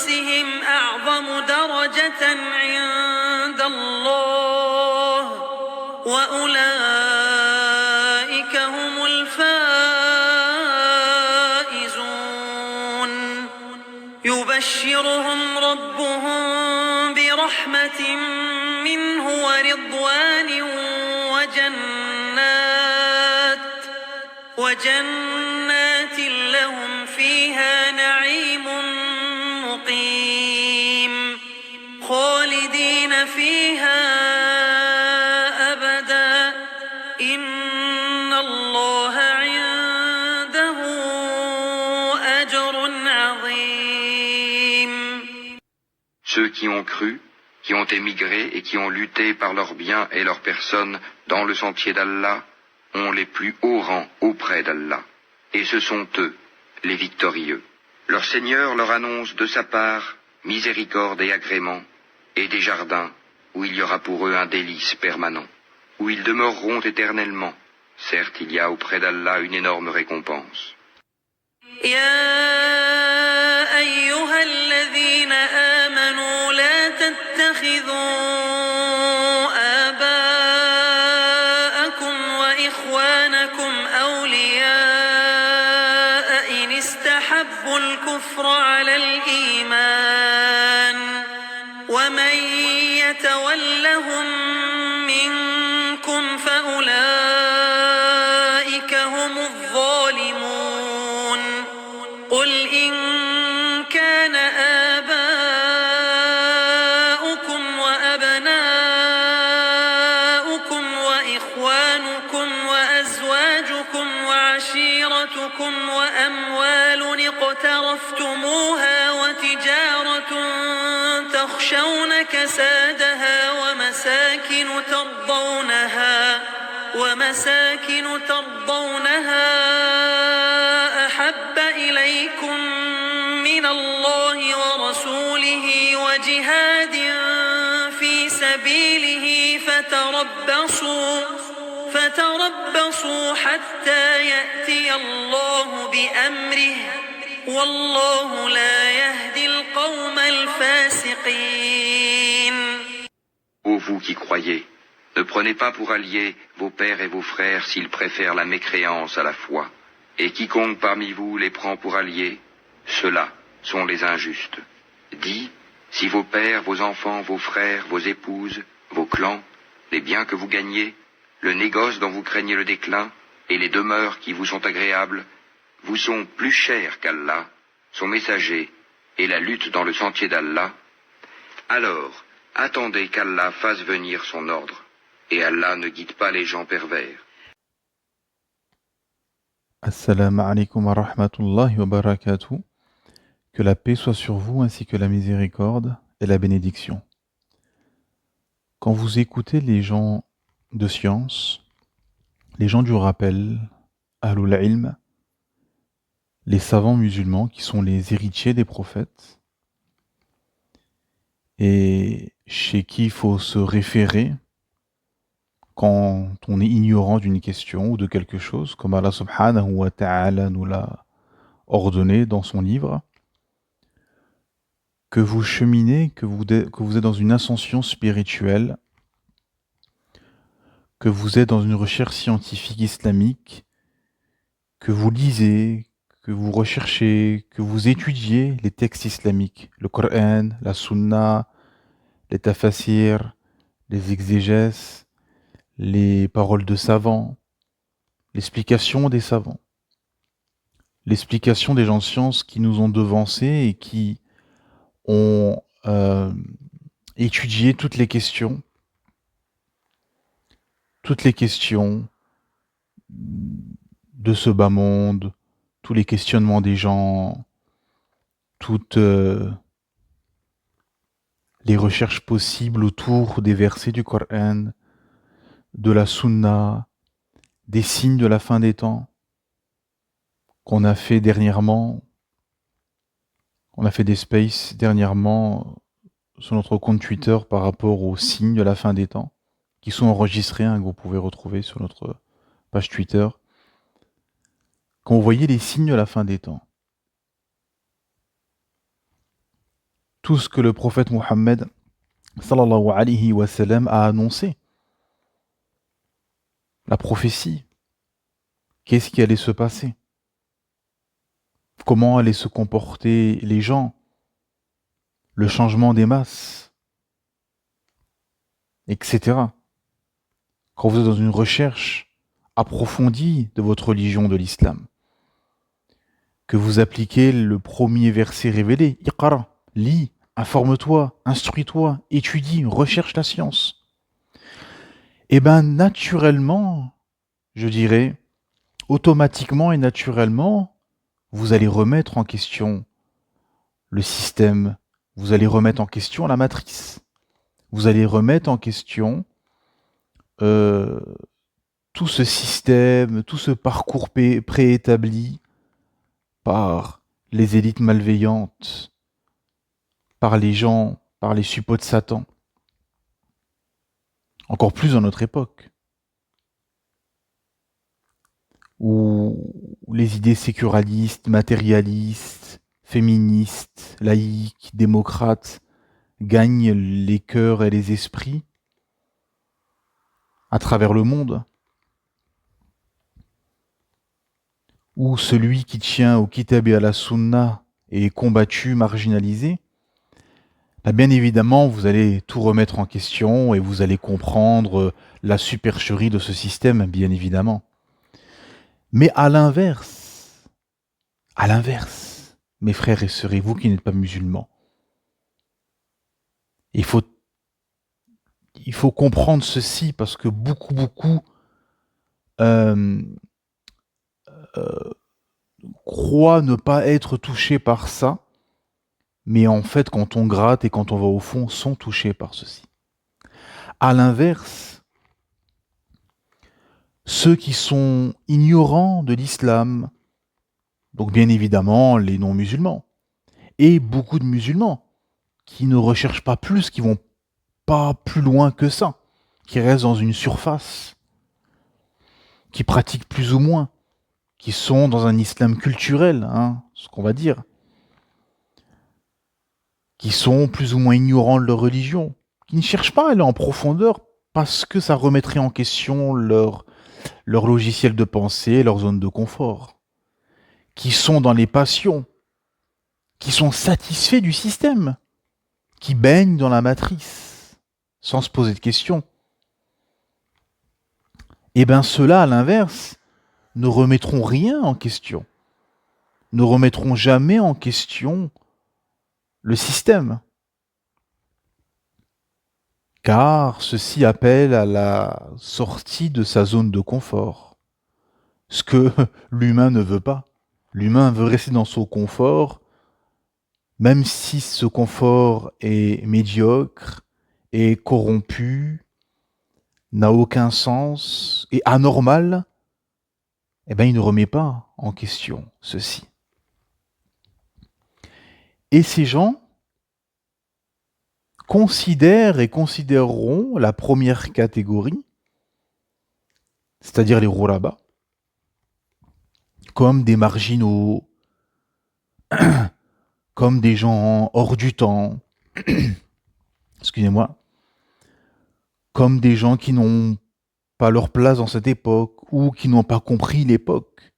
أنفسهم أعظم درجة عند الله وأولئك هم الفائزون يبشرهم ربهم برحمة منه ورضوان وجنات لهم فيها نعيم مقيم خالدين فيها أبدا إن الله عنده أجر عظيم. Ceux qui ont cru, qui ont émigré et qui ont lutté par leurs biens et leurs personnes dans le sentier d'Allah, ont les plus hauts rangs auprès d'Allah. Et ce sont eux, les victorieux. Leur Seigneur leur annonce de sa part miséricorde et agrément, et des jardins où il y aura pour eux un délice permanent, où ils demeureront éternellement. Certes, il y a auprès d'Allah une énorme récompense. الكفر على الإيمان ومن يتولهم منكم فأولئك هم الظالمون قل إن كان آباؤكم وأبناؤكم وإخوانكم وأزواجكم وعشيرتكم وأموال اقترفتموها وتجارة تخشون كسادها ومساكن ترضونها أحب إليكم من الله ورسوله وجهاد في سبيله فتربصوا حتى يأتي الله بأمره والله لا يهدي القوم الفاسقين. Ô vous qui croyez, ne prenez pas pour alliés vos pères et vos frères s'ils préfèrent la mécréance à la foi. Et quiconque parmi vous les prend pour alliés, ceux-là sont les injustes. Dis, si vos pères, vos enfants, vos frères, vos épouses, vos clans, les biens que vous gagnez, le négoce dont vous craignez le déclin, et les demeures qui vous sont agréables, vous sont plus chers qu'Allah, son messager, et la lutte dans le sentier d'Allah, alors attendez qu'Allah fasse venir son ordre, et Allah ne guide pas les gens pervers. Assalamu alaikum wa rahmatullahi wa barakatuh. Que la paix soit sur vous ainsi que la miséricorde et la bénédiction. Quand vous écoutez les gens de science, les gens du rappel, Ahlul Ilm, les savants musulmans qui sont les héritiers des prophètes et chez qui il faut se référer quand on est ignorant d'une question ou de quelque chose, comme Allah subhanahu wa ta'ala nous l'a ordonné dans son livre, que vous cheminez, que vous êtes dans une ascension spirituelle, que vous êtes dans une recherche scientifique islamique, que vous lisez, que vous recherchez, que vous étudiez les textes islamiques, le Coran, la Sunna, les tafasirs, les exégèses, les paroles de savants, l'explication des savants, l'explication des gens de science qui nous ont devancés et qui ont étudié toutes les questions de ce bas monde, tous les questionnements des gens, toutes les recherches possibles autour des versets du Coran, de la Sunna, des signes de la fin des temps qu'on a fait dernièrement. On a fait des spaces dernièrement sur notre compte Twitter par rapport aux signes de la fin des temps qui sont enregistrés, que vous pouvez retrouver sur notre page Twitter. Quand vous voyez les signes de la fin des temps, tout ce que le prophète Mohammed sallallahu alayhi wa sallam a annoncé. La prophétie. Qu'est-ce qui allait se passer? Comment allaient se comporter les gens? Le changement des masses, etc. Quand vous êtes dans une recherche approfondie de votre religion de l'islam, que vous appliquez le premier verset révélé, Iqra, lis, informe-toi, instruis-toi, étudie, recherche la science. Eh bien, naturellement, je dirais, automatiquement et naturellement, vous allez remettre en question le système, vous allez remettre en question la matrice, vous allez remettre en question tout ce système, tout ce parcours préétabli par les élites malveillantes, par les gens, par les suppôts de Satan. Encore plus dans notre époque, où les idées sécuralistes, matérialistes, féministes, laïques, démocrates gagnent les cœurs et les esprits à travers le monde, où celui qui tient au Kitab et à la Sunna est combattu, marginalisé, là, bien évidemment, vous allez tout remettre en question et vous allez comprendre la supercherie de ce système, bien évidemment. Mais à l'inverse, mes frères et sœurs, et vous qui n'êtes pas musulmans, il faut comprendre ceci parce que beaucoup croient ne pas être touchés par ça, mais en fait, quand on gratte et quand on va au fond, sont touchés par ceci. À l'inverse, ceux qui sont ignorants de l'islam, donc bien évidemment les non-musulmans, et beaucoup de musulmans qui ne recherchent pas plus, qui vont pas plus loin que ça, qui restent dans une surface, qui pratiquent plus ou moins, qui sont dans un islam culturel, ce qu'on va dire, qui sont plus ou moins ignorants de leur religion, qui ne cherchent pas à aller en profondeur parce que ça remettrait en question leur logiciel de pensée, leur zone de confort, qui sont dans les passions, qui sont satisfaits du système, qui baignent dans la matrice, sans se poser de questions. Eh bien ceux-là, à l'inverse, ne remettront rien en question, ne remettront jamais en question le système, car ceci appelle à la sortie de sa zone de confort, ce que l'humain ne veut pas. L'humain veut rester dans son confort, même si ce confort est médiocre, est corrompu, n'a aucun sens, est anormal, eh bien il ne remet pas en question ceci. Et ces gens considèrent et considéreront la première catégorie, c'est-à-dire les Rouraba, comme des marginaux, comme des gens hors du temps, excusez-moi, comme des gens qui n'ont pas leur place dans cette époque ou qui n'ont pas compris l'époque.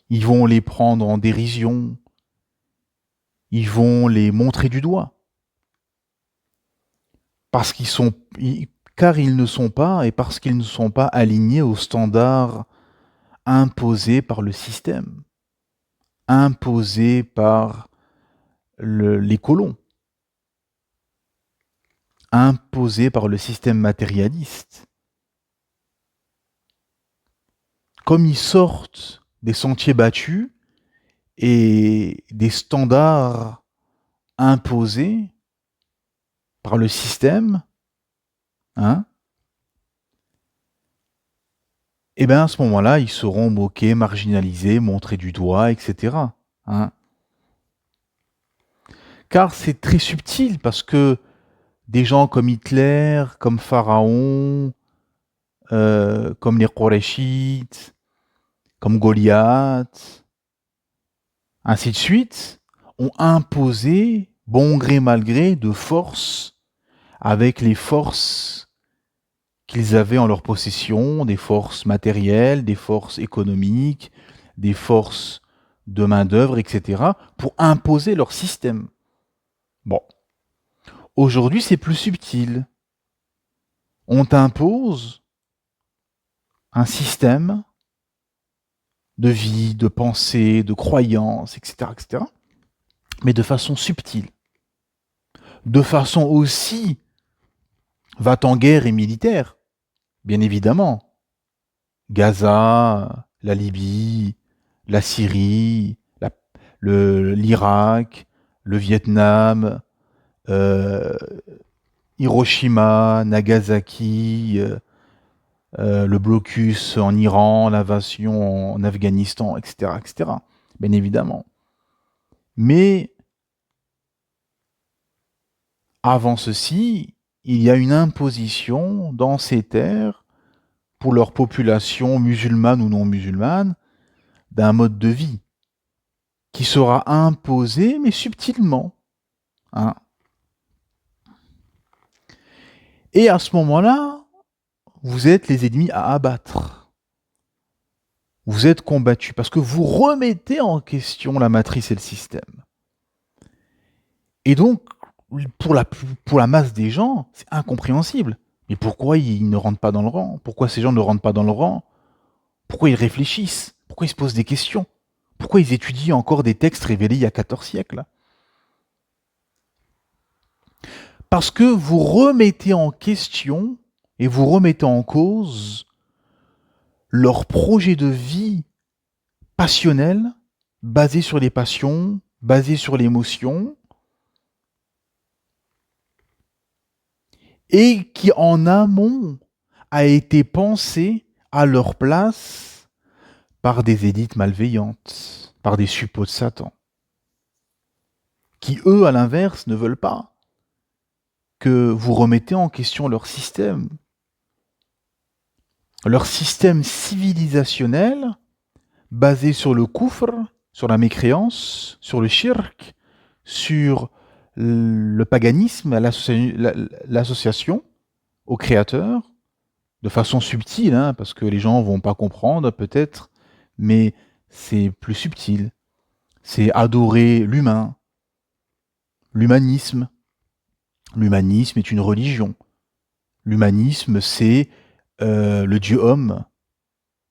Ils vont les prendre en dérision, ils vont les montrer du doigt. Car ils ne sont pas, et parce qu'ils ne sont pas alignés aux standards imposés par le système, imposés par les colons, imposés par le système matérialiste. Comme ils sortent des sentiers battus et des standards imposés par le système, et bien à ce moment-là, ils seront moqués, marginalisés, montrés du doigt, etc. Car c'est très subtil, parce que des gens comme Hitler, comme Pharaon, comme les Qurayshites, comme Goliath, ainsi de suite, ont imposé bon gré mal gré, de force avec les forces qu'ils avaient en leur possession, des forces matérielles, des forces économiques, des forces de main-d'œuvre, etc., pour imposer leur système. Bon. Aujourd'hui, c'est plus subtil. On t'impose un système de vie, de pensée, de croyance, etc., etc., mais de façon subtile. De façon aussi va-t-en guerre et militaire, bien évidemment. Gaza, la Libye, la Syrie, l'Irak, le Vietnam, euh, Hiroshima, Nagasaki, le blocus en Iran, l'invasion en Afghanistan, etc., etc., bien évidemment. Mais avant ceci, il y a une imposition dans ces terres pour leur population musulmane ou non musulmane d'un mode de vie qui sera imposé mais subtilement. Hein. Et à ce moment-là, vous êtes les ennemis à abattre. Vous êtes combattus parce que vous remettez en question la matrice et le système. Et donc, pour la masse des gens, c'est incompréhensible. Mais pourquoi ils ne rentrent pas dans le rang? Pourquoi ces gens ne rentrent pas dans le rang? Pourquoi ils réfléchissent? Pourquoi ils se posent des questions? Pourquoi ils étudient encore des textes révélés il y a 14 siècles? Parce que vous remettez en question et vous remettez en cause leur projet de vie passionnel, basé sur les passions, basé sur l'émotion, et qui en amont a été pensé à leur place par des élites malveillantes, par des suppôts de Satan, qui eux, à l'inverse, ne veulent pas que vous remettez en question leur système civilisationnel basé sur le koufr, sur la mécréance, sur le shirk, sur le paganisme, l'association au créateur, de façon subtile, hein, parce que les gens vont pas comprendre peut-être, mais c'est plus subtil. C'est adorer l'humain, l'humanisme. L'humanisme est une religion. L'humanisme, c'est le dieu homme,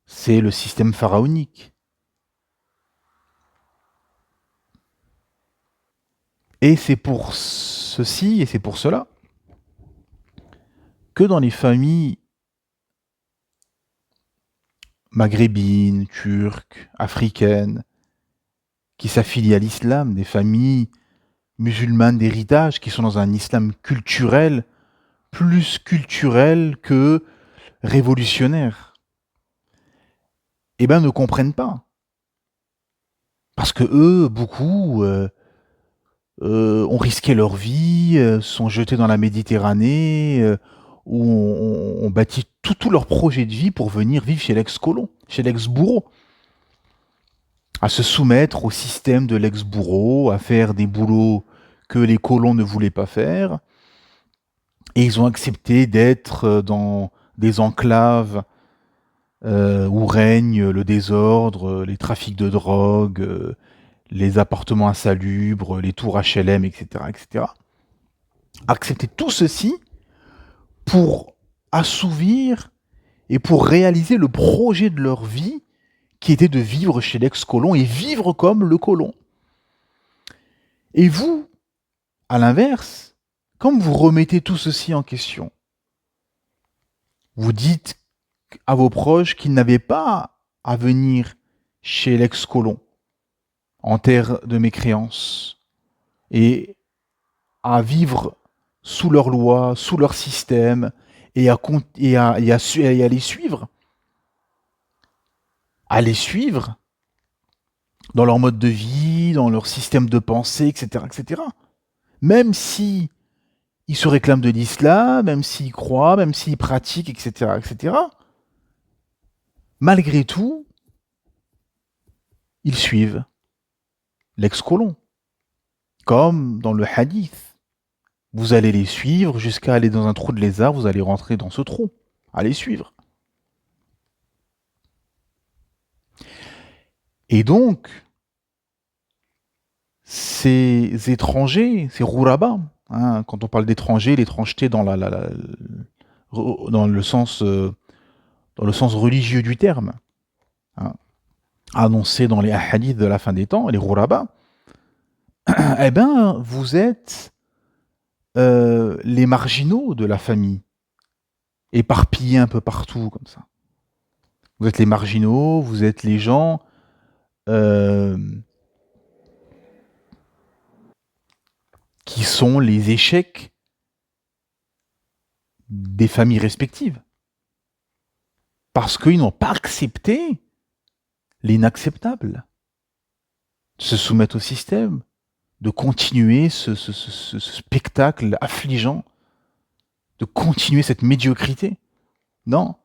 c'est le système pharaonique. Et c'est pour ceci, et c'est pour cela, que dans les familles maghrébines, turques, africaines, qui s'affilient à l'islam, des familles musulmanes d'héritage, qui sont dans un islam culturel, plus culturel que révolutionnaire, eh ben ne comprennent pas. Parce que eux, beaucoup, ont risqué leur vie, sont jetés dans la Méditerranée, où on bâtit tout leur projet de vie pour venir vivre chez l'ex-colon, chez l'ex-bourreau. À se soumettre au système de l'ex-bourreau, à faire des boulots que les colons ne voulaient pas faire. Et ils ont accepté d'être dans des enclaves où règne le désordre, les trafics de drogue, les appartements insalubres, les tours HLM, etc., etc. Accepter tout ceci pour assouvir et pour réaliser le projet de leur vie qui était de vivre chez l'ex-colon et vivre comme le colon. Et vous, à l'inverse, comme vous remettez tout ceci en question, vous dites à vos proches qu'ils n'avaient pas à venir chez l'ex-colon en terre de mécréance et à vivre sous leur loi, sous leur système et à les suivre dans leur mode de vie, dans leur système de pensée, etc., etc. Même si ils se réclament de l'islam, même s'ils croient, même s'ils pratiquent, etc., etc. Malgré tout, ils suivent l'ex-colon. comme dans le hadith. Vous allez les suivre jusqu'à aller dans un trou de lézard, vous allez rentrer dans ce trou. Allez suivre. Et donc, ces étrangers, ces rourabas, hein, quand on parle d'étrangers, l'étrangeté dans le sens religieux du terme, hein, annoncé dans les hadiths de la fin des temps, les rourabas, eh ben, vous êtes les marginaux de la famille, éparpillés un peu partout comme ça. Vous êtes les marginaux, vous êtes les gens qui sont les échecs des familles respectives. Parce qu'ils n'ont pas accepté l'inacceptable. De se soumettre au système, de continuer ce spectacle affligeant, de continuer cette médiocrité. Non,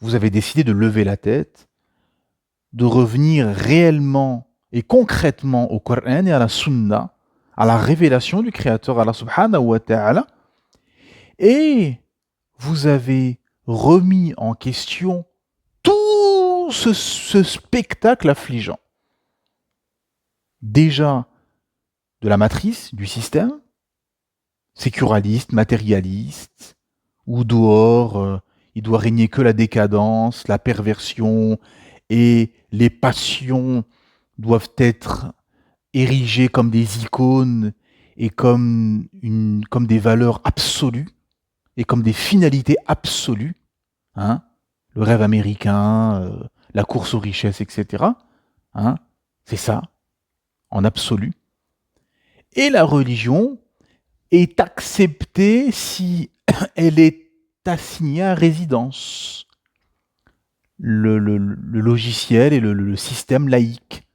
vous avez décidé de lever la tête, de revenir réellement et concrètement au Coran et à la Sunna, à la révélation du Créateur, Allah subhanahu wa ta'ala, et vous avez remis en question tout ce spectacle affligeant. Déjà de la matrice, du système, sécuraliste, matérialiste, où dehors, il doit régner que la décadence, la perversion, et les passions doivent être érigées comme des icônes et comme des valeurs absolues et comme des finalités absolues, hein, le rêve américain, la course aux richesses, etc. Hein, c'est ça, en absolu. Et la religion est acceptée si elle est assignée à résidence. Le logiciel et le système laïque.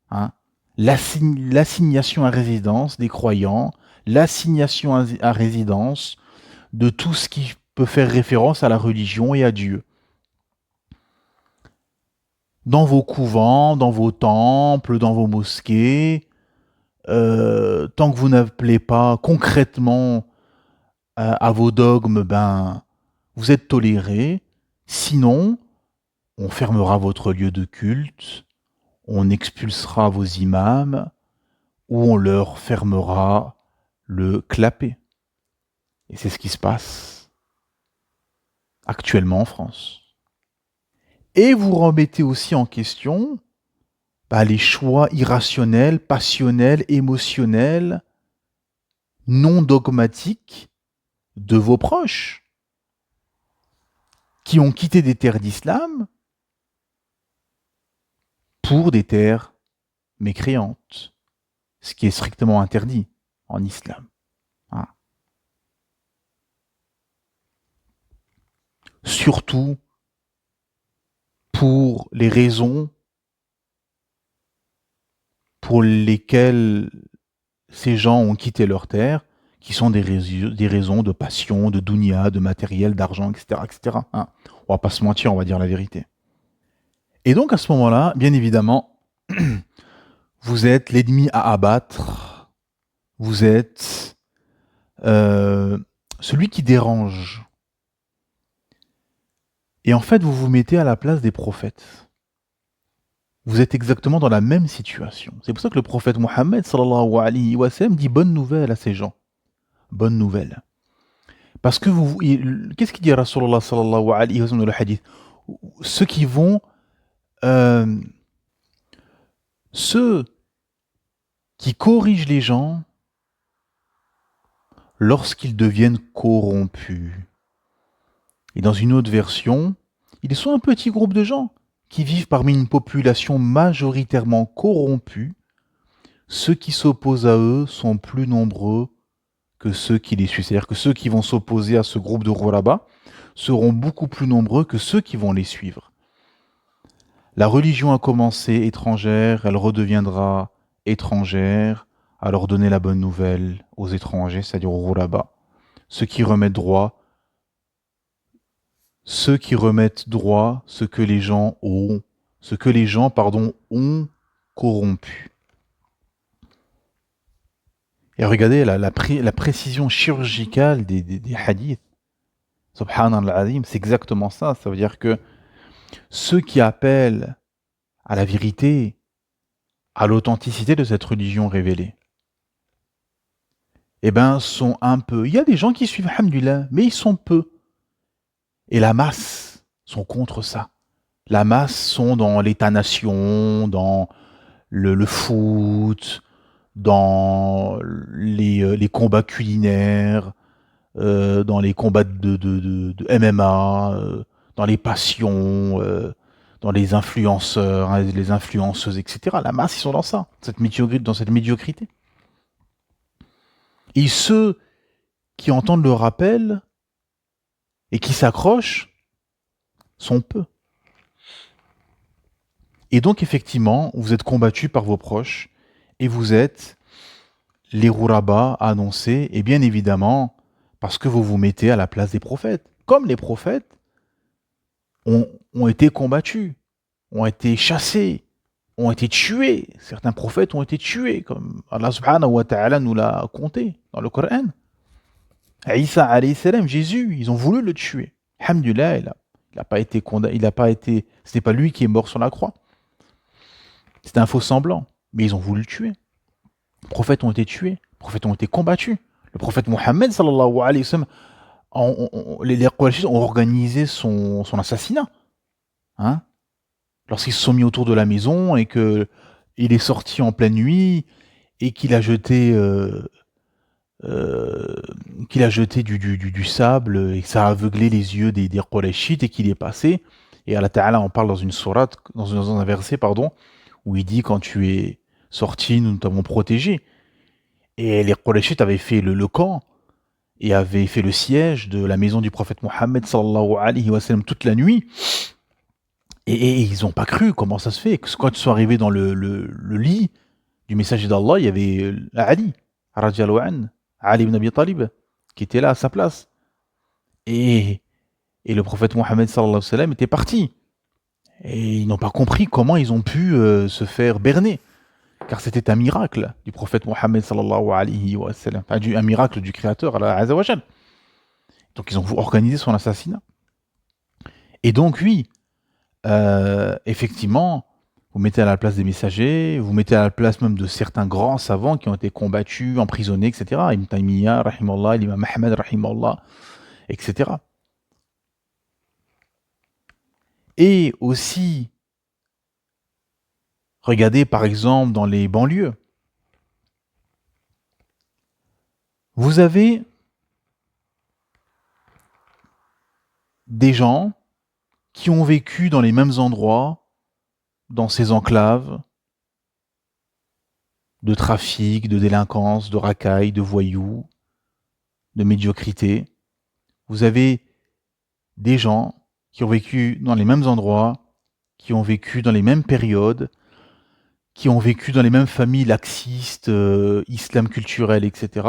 Hein, l'assignation à résidence des croyants, l'assignation à résidence de tout ce qui peut faire référence à la religion et à Dieu. Dans vos couvents, dans vos temples, dans vos mosquées, tant que vous n'appelez pas concrètement à vos dogmes, ben, vous êtes tolérés. Sinon, on fermera votre lieu de culte, on expulsera vos imams, ou on leur fermera le clapet. Et c'est ce qui se passe actuellement en France. Et vous remettez aussi en question les choix irrationnels, passionnels, émotionnels, non dogmatiques de vos proches, qui ont quitté des terres d'islam pour des terres mécréantes, ce qui est strictement interdit en islam. Hein. Surtout pour les raisons pour lesquelles ces gens ont quitté leur terre, qui sont des raisons de passion, de dunya, de matériel, d'argent, etc. etc. Hein. On va pas se mentir, on va dire la vérité. Et donc à ce moment-là, bien évidemment, vous êtes l'ennemi à abattre, vous êtes celui qui dérange. Et en fait, vous vous mettez à la place des prophètes. Vous êtes exactement dans la même situation. C'est pour ça que le prophète Mohammed sallallahu alayhi wa sallam dit bonne nouvelle à ces gens. Bonne nouvelle. Parce que qu'est-ce qu'il dit à Rasulullah sallallahu alayhi wa sallam dans le hadith? Ceux qui vont ceux qui corrigent les gens lorsqu'ils deviennent corrompus. Et dans une autre version, ils sont un petit groupe de gens qui vivent parmi une population majoritairement corrompue. Ceux qui s'opposent à eux sont plus nombreux que ceux qui les suivent. C'est-à-dire que ceux qui vont s'opposer à ce groupe de Rouraba seront beaucoup plus nombreux que ceux qui vont les suivre. La religion a commencé étrangère, elle redeviendra étrangère, alors donnez la bonne nouvelle aux étrangers, c'est-à-dire aux Rouraba. Ceux qui remettent droit ce que les gens ont, ont corrompu. Et regardez la précision chirurgicale des hadiths. Subhanallah al-azim, c'est exactement ça. Ça veut dire que ceux qui appellent à la vérité, à l'authenticité de cette religion révélée, eh ben, sont un peu. Il y a des gens qui suivent, alhamdoulilah, mais ils sont peu. Et la masse sont contre ça. La masse sont dans l'État-nation, dans le foot, dans les combats culinaires, dans les combats de MMA, dans les passions, dans les influenceurs, hein, les influenceuses, etc. La masse, ils sont dans ça, dans cette médiocrité. Et ceux qui entendent le rappel et qui s'accrochent sont peu. Et donc, effectivement, vous êtes combattus par vos proches et vous êtes les rourabas annoncés, et bien évidemment, parce que vous vous mettez à la place des prophètes. Comme les prophètes ont été combattus, ont été chassés, ont été tués. Certains prophètes ont été tués, comme Allah subhanahu wa ta'ala nous l'a compté dans le Coran. Isa alayhi salam, Jésus, ils ont voulu le tuer. Alhamdulillah, il n'a pas été condamné, c'était pas lui qui est mort sur la croix. C'était un faux semblant, mais ils ont voulu le tuer. Les prophètes ont été tués, les prophètes ont été combattus. Le prophète Mohammed, sallallahu alayhi wa sallam, les Quraysh ont organisé son assassinat. Hein, lorsqu'ils se sont mis autour de la maison et qu'il est sorti en pleine nuit et qu'il a jeté du sable et que ça a aveuglé les yeux des Qurayshites et qu'il est passé. Et Allah Ta'ala en parle dans une sourate, dans un verset, où il dit: quand tu es sorti, nous t'avons protégé. Et les Qurayshites avaient fait le camp et avaient fait le siège de la maison du prophète Mohammed sallallahu alayhi wa sallam toute la nuit. Et ils n'ont pas cru. Comment ça se fait? Quand ils sont arrivés dans le lit du messager d'Allah, il y avait Ali, radiallahu anhu, Ali ibn Abi Talib, qui était là à sa place. Et le prophète Mohammed sallallahu alayhi wa sallam était parti. Et ils n'ont pas compris comment ils ont pu se faire berner. Car c'était un miracle du prophète Mohammed sallallahu alayhi wa sallam. Un miracle du Créateur, Allah azza wa jal. Donc ils ont organisé son assassinat. Et donc oui, effectivement, vous mettez à la place des messagers, vous mettez à la place même de certains grands savants qui ont été combattus, emprisonnés, etc. Ibn Taymiyyah, rahimallah, l'imam Ahmed, rahimallah, etc. Et aussi, regardez par exemple dans les banlieues. Vous avez des gens qui ont vécu dans les mêmes endroits, dans ces enclaves de trafic, de délinquance, de racailles, de voyous, de médiocrité. Vous avez des gens qui ont vécu dans les mêmes endroits, qui ont vécu dans les mêmes périodes, qui ont vécu dans les mêmes familles laxistes, islam culturel, etc.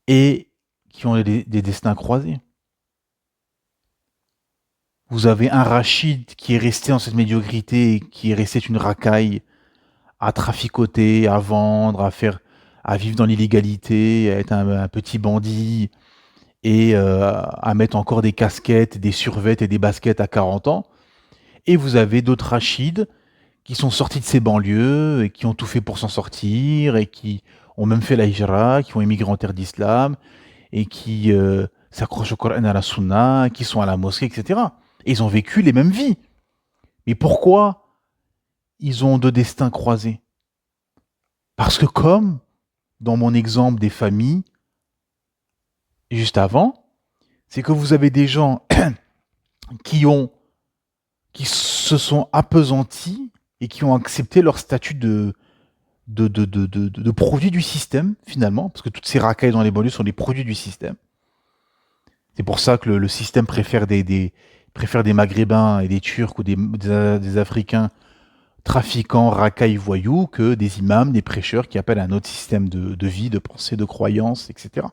Et qui ont des destins croisés. Vous avez un Rachid qui est resté dans cette médiocrité, qui est resté une racaille, à traficoter, à vendre, à vivre dans l'illégalité, à être un petit bandit, et à mettre encore des casquettes, des survêtes et des baskets à 40 ans. Et vous avez d'autres Rachids qui sont sortis de ces banlieues et qui ont tout fait pour s'en sortir et qui ont même fait la hijra, qui ont émigré en terre d'islam et qui s'accrochent au Coran et à la Sunna, qui sont à la mosquée, etc. Et ils ont vécu les mêmes vies. Mais pourquoi ils ont deux destins croisés? Parce que comme dans mon exemple des familles, juste avant, c'est que vous avez des gens qui se sont appesantis et qui ont accepté leur statut de produits du système, finalement, parce que toutes ces racailles dans les banlieues sont des produits du système. C'est pour ça que le système préfère des Maghrébins et des Turcs ou des Africains trafiquants, racailles, voyous, que des imams, des prêcheurs qui appellent à un autre système de vie, de pensée, de croyance, etc.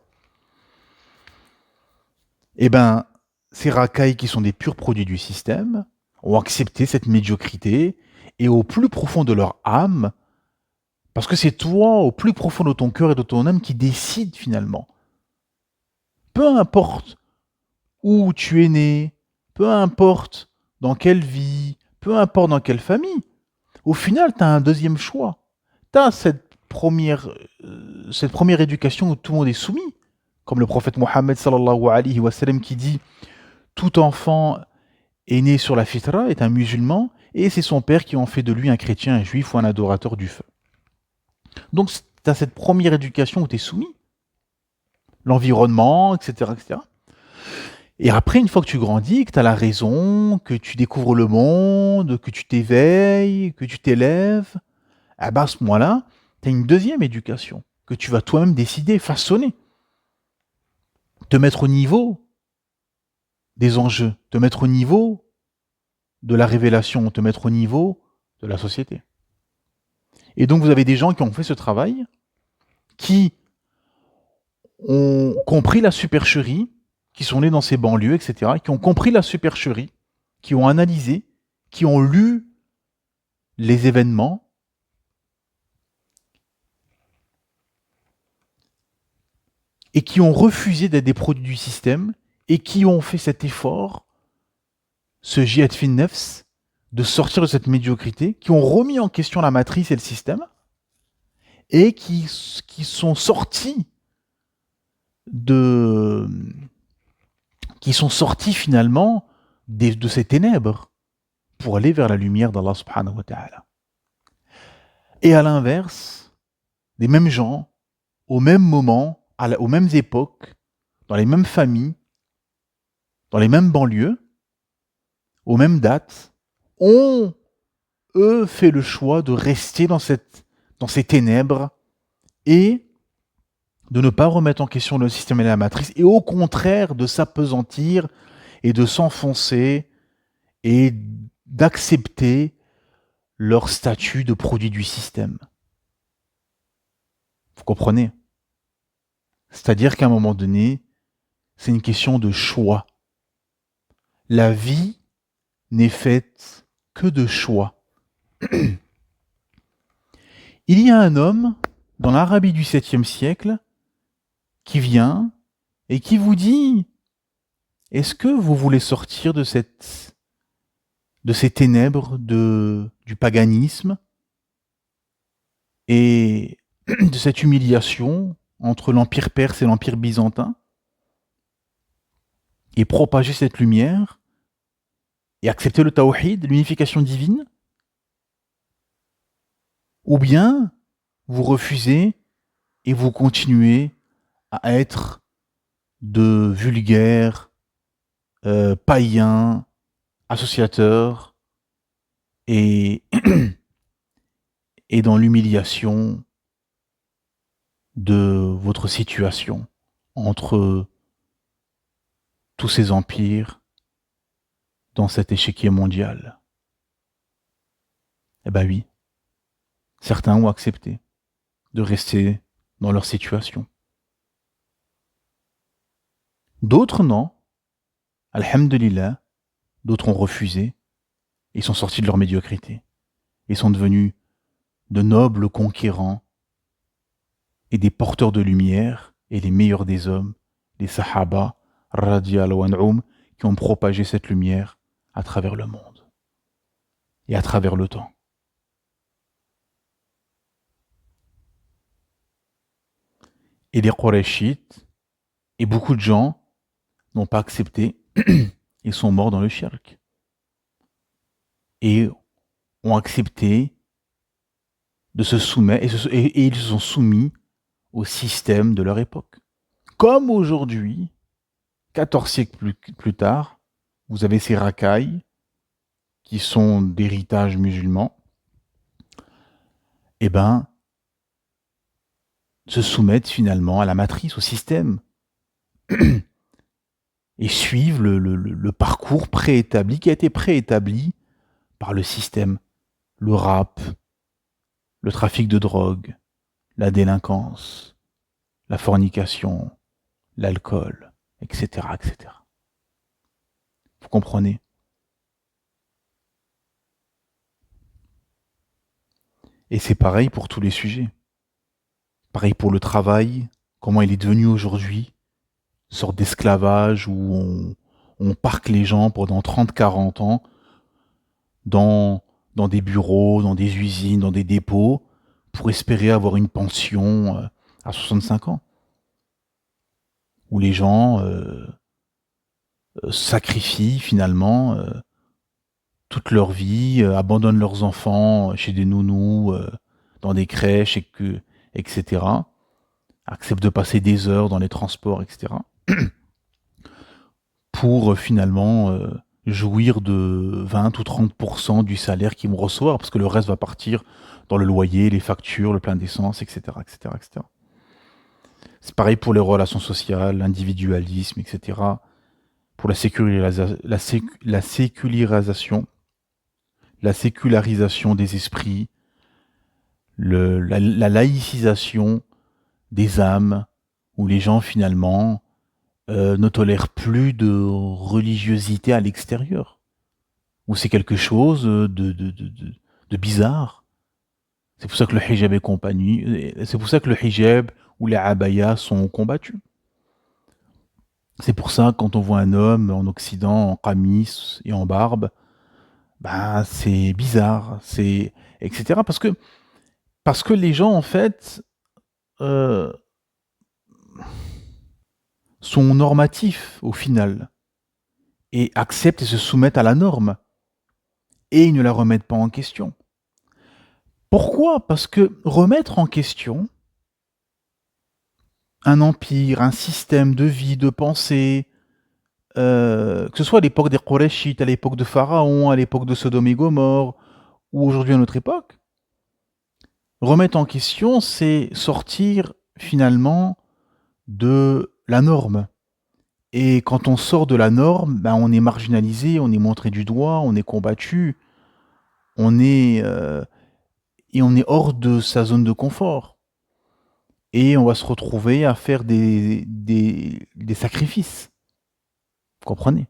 Eh bien, ces racailles qui sont des purs produits du système ont accepté cette médiocrité et au plus profond de leur âme Parce que c'est toi, au plus profond de ton cœur et de ton âme, qui décide finalement. Peu importe où tu es né, peu importe dans quelle vie, peu importe dans quelle famille, au final, tu as un deuxième choix. Tu as cette première éducation où tout le monde est soumis. Comme le prophète Mohammed sallallahu alayhi wa sallam qui dit « Tout enfant est né sur la fitra, est un musulman, et c'est son père qui en fait de lui un chrétien, un juif ou un adorateur du feu. » Donc, tu as cette première éducation où tu es soumis. L'environnement, etc., etc. Et après, une fois que tu grandis, que tu as la raison, que tu découvres le monde, que tu t'éveilles, que tu t'élèves, à ce moment-là, tu as une deuxième éducation que tu vas toi-même décider, façonner. Te mettre au niveau des enjeux, te mettre au niveau de la révélation, te mettre au niveau de la société. Et donc, vous avez des gens qui ont fait ce travail, qui ont compris la supercherie, qui sont nés dans ces banlieues, etc., qui ont compris la supercherie, qui ont analysé, qui ont lu les événements, et qui ont refusé d'être des produits du système, et qui ont fait cet effort, ce jihad fin nefs, de sortir de cette médiocrité, qui ont remis en question la matrice et le système, et qui sont sortis finalement de ces ténèbres pour aller vers la lumière d'Allah subhanahu wa ta'ala. Et à l'inverse, les mêmes gens, au même moment, aux mêmes époques, dans les mêmes familles, dans les mêmes banlieues, aux mêmes dates, ont, eux, fait le choix de rester dans ces ténèbres et de ne pas remettre en question le système et la matrice, et au contraire de s'appesantir et de s'enfoncer et d'accepter leur statut de produit du système. Vous comprenez ? C'est-à-dire qu'à un moment donné, c'est une question de choix. La vie n'est faite que de choix. Il y a un homme dans l'Arabie du 7e siècle qui vient et qui vous dit: est-ce que vous voulez sortir de ces ténèbres du paganisme et de cette humiliation entre l'Empire perse et l'Empire byzantin, et propager cette lumière et accepter le tawhid, l'unification divine? Ou bien vous refusez et vous continuez à être de vulgaires païens, associateurs, et dans l'humiliation de votre situation entre tous ces empires dans cet échiquier mondial. Eh ben oui, certains ont accepté de rester dans leur situation. D'autres non, alhamdulillah, d'autres ont refusé et sont sortis de leur médiocrité et sont devenus de nobles conquérants et des porteurs de lumière et les meilleurs des hommes, les sahaba, radiyallahu anhum, qui ont propagé cette lumière à travers le monde et à travers le temps. Et les Qurayshites et beaucoup de gens n'ont pas accepté et sont morts dans le shirk. Et ont accepté de se soumettre, et ils se sont soumis au système de leur époque. Comme aujourd'hui, 14 siècles plus tard, vous avez ces racailles qui sont d'héritage musulman, eh ben, se soumettent finalement à la matrice, au système, et suivent le parcours préétabli, qui a été préétabli par le système, le rap, le trafic de drogue, la délinquance, la fornication, l'alcool, etc., etc. Vous comprenez ? Et c'est pareil pour tous les sujets. Pareil pour le travail, comment il est devenu aujourd'hui, une sorte d'esclavage où on parque les gens pendant 30-40 ans dans, dans des bureaux, dans des usines, dans des dépôts, pour espérer avoir une pension à 65 ans. Où les gens sacrifient finalement toute leur vie, abandonnent leurs enfants chez des nounous, dans des crèches, etc. Acceptent de passer des heures dans les transports, etc. Pour finalement jouir de 20 ou 30% du salaire qu'ils vont recevoir, parce que le reste va partir dans le loyer, les factures, le plein d'essence, etc., etc., etc. C'est pareil pour les relations sociales, l'individualisme, etc. Pour la sécularisation des esprits, la laïcisation des âmes, où les gens finalement ne tolèrent plus de religiosité à l'extérieur, où c'est quelque chose de bizarre. C'est pour ça que le hijab et compagnie, c'est pour ça que le hijab ou les abayas sont combattus. C'est pour ça que quand on voit un homme en Occident en qamis et en barbe, bah c'est bizarre, c'est etc. Parce que les gens en fait euh, sont normatifs au final et acceptent et se soumettent à la norme et ils ne la remettent pas en question. Pourquoi? Parce que remettre en question un empire, un système de vie, de pensée, que ce soit à l'époque des Qurayshites, à l'époque de Pharaon, à l'époque de Sodome et Gomorre, ou aujourd'hui à notre époque, remettre en question, c'est sortir finalement de la norme. Et quand on sort de la norme, ben on est marginalisé, on est montré du doigt, on est combattu, on est et on est hors de sa zone de confort. Et on va se retrouver à faire des sacrifices. Vous comprenez?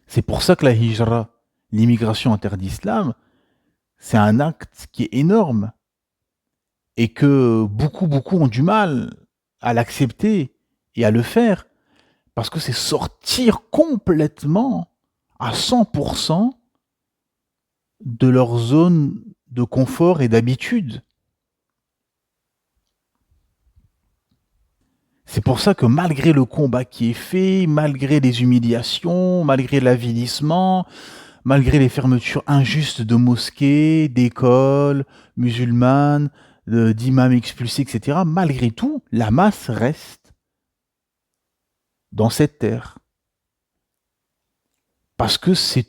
C'est pour ça que la hijra, l'immigration en terre d'islam, c'est un acte qui est énorme et que beaucoup ont du mal à l'accepter et à le faire parce que c'est sortir complètement à 100% de leur zone de confort et d'habitude. C'est pour ça que malgré le combat qui est fait, malgré les humiliations, malgré l'avilissement, malgré les fermetures injustes de mosquées, d'écoles musulmanes, d'imams expulsés, etc., malgré tout, la masse reste dans cette terre. Parce que c'est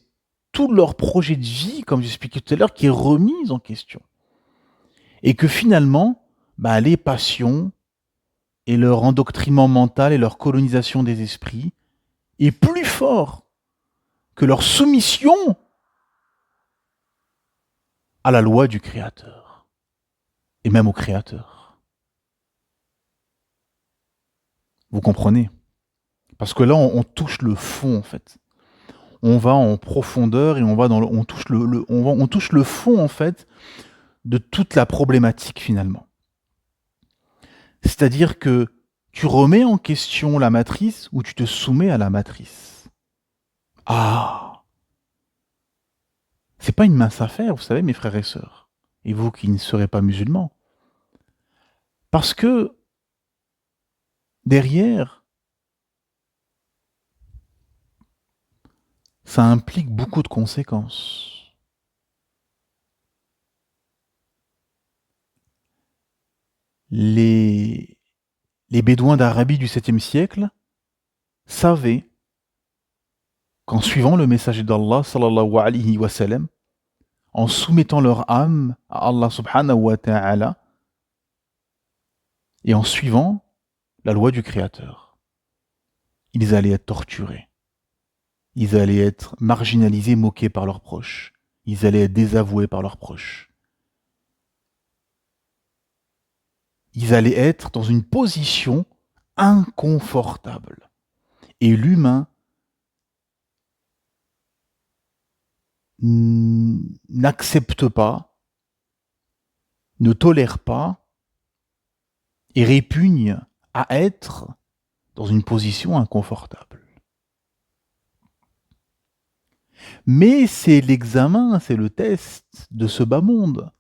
tout leur projet de vie, comme j'expliquais tout à l'heure, qui est remis en question. Et que finalement, bah, les passions et leur endoctrinement mental et leur colonisation des esprits est plus fort que leur soumission à la loi du Créateur. Et même au Créateur. Vous comprenez? Parce que là, on touche le fond, en fait. On va en profondeur et on va on touche le fond, en fait, de toute la problématique, finalement. C'est-à-dire que tu remets en question la matrice ou tu te soumets à la matrice. Ah! C'est pas une mince affaire, vous savez, mes frères et sœurs. Et vous qui ne serez pas musulmans. Parce que derrière, ça implique beaucoup de conséquences. Les Bédouins d'Arabie du 7e siècle savaient qu'en suivant le messager d'Allah, sallallahu alayhi wa sallam, en soumettant leur âme à Allah subhanahu wa ta'ala, et en suivant la loi du Créateur, ils allaient être torturés. Ils allaient être marginalisés, moqués par leurs proches. Ils allaient être désavoués par leurs proches. Ils allaient être dans une position inconfortable. Et l'humain n'accepte pas, ne tolère pas et répugne à être dans une position inconfortable. Mais c'est l'examen, c'est le test de ce bas monde.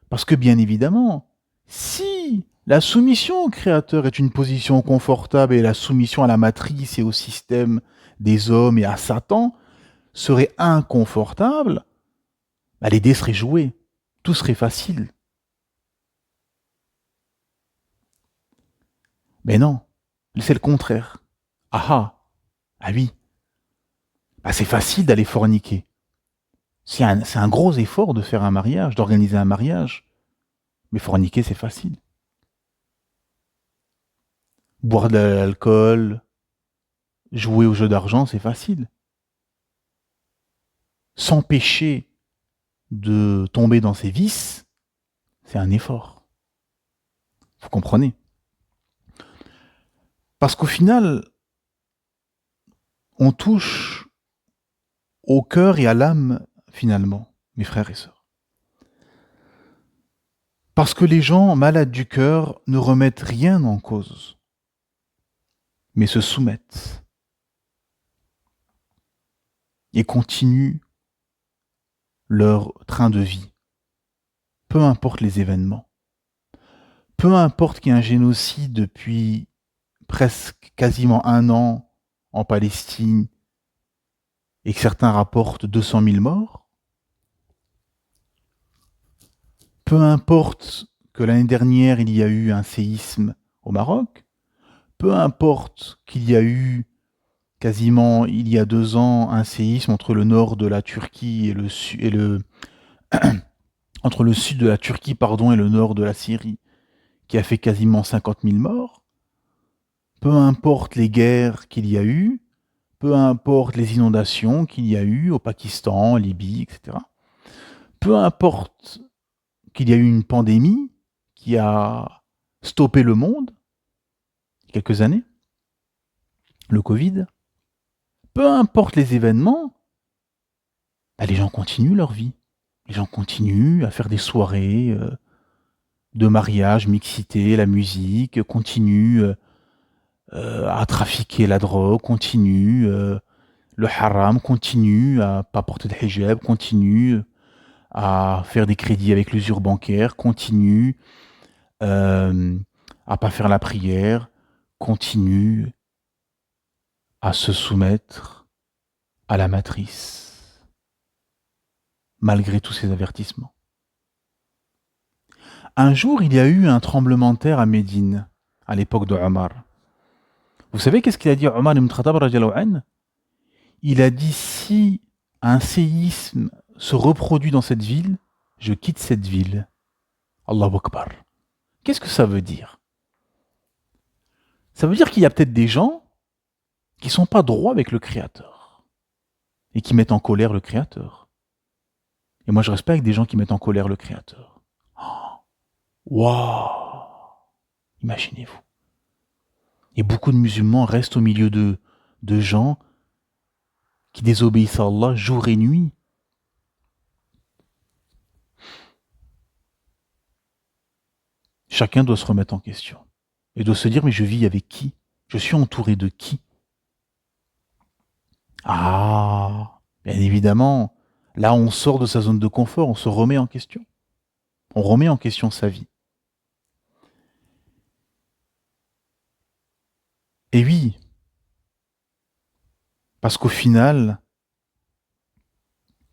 Parce que bien évidemment, si la soumission au Créateur est une position confortable et la soumission à la matrice et au système des hommes et à Satan serait inconfortable, bah, les dés seraient joués, tout serait facile. Mais non, c'est le contraire. Ah oui, bah, c'est facile d'aller forniquer. C'est un gros effort de faire un mariage, d'organiser un mariage. Mais forniquer, c'est facile. Boire de l'alcool, jouer au jeu d'argent, c'est facile. S'empêcher de tomber dans ses vices, c'est un effort. Vous comprenez? Parce qu'au final, on touche au cœur et à l'âme, finalement, mes frères et sœurs. Parce que les gens malades du cœur ne remettent rien en cause, mais se soumettent et continuent leur train de vie, peu importe les événements, peu importe qu'il y ait un génocide depuis presque quasiment 1 an en Palestine et que certains rapportent 200 000 morts, peu importe que l'année dernière il y a eu un séisme au Maroc, peu importe qu'il y a eu quasiment il y a 2 ans un séisme entre le nord de la Turquie entre le sud de la Turquie et le nord de la Syrie, qui a fait quasiment 50 000 morts, peu importe les guerres qu'il y a eu, peu importe les inondations qu'il y a eu au Pakistan, en Libye, etc. Peu importe qu'il y a eu une pandémie qui a stoppé le monde, il y a quelques années, le Covid, peu importe les événements, bah, les gens continuent leur vie. Les gens continuent à faire des soirées de mariage, mixité, la musique, continuent à trafiquer la drogue, continuent le haram, continuent à pas porter de hijab, continuent à faire des crédits avec l'usure bancaire, continuent à pas faire la prière, continuent à se soumettre à la matrice, malgré tous ces avertissements. Un jour, il y a eu un tremblement de terre à Médine, à l'époque de Omar. Vous savez qu'est-ce qu'il a dit Omar ibn Khattab radiyallahu anhu? Il a dit, si un séisme se reproduit dans cette ville, je quitte cette ville. Allahu Akbar. Qu'est-ce que ça veut dire? Ça veut dire qu'il y a peut-être des gens qui ne sont pas droits avec le Créateur et qui mettent en colère le Créateur. Et moi, je respecte des gens qui mettent en colère le Créateur. Waouh! Imaginez-vous. Et beaucoup de musulmans restent au milieu de gens qui désobéissent à Allah jour et nuit. Chacun doit se remettre en question. Et doit se dire, mais je vis avec qui? Je suis entouré de qui? Ah, bien évidemment, là on sort de sa zone de confort, on se remet en question. On remet en question sa vie. Et oui, parce qu'au final,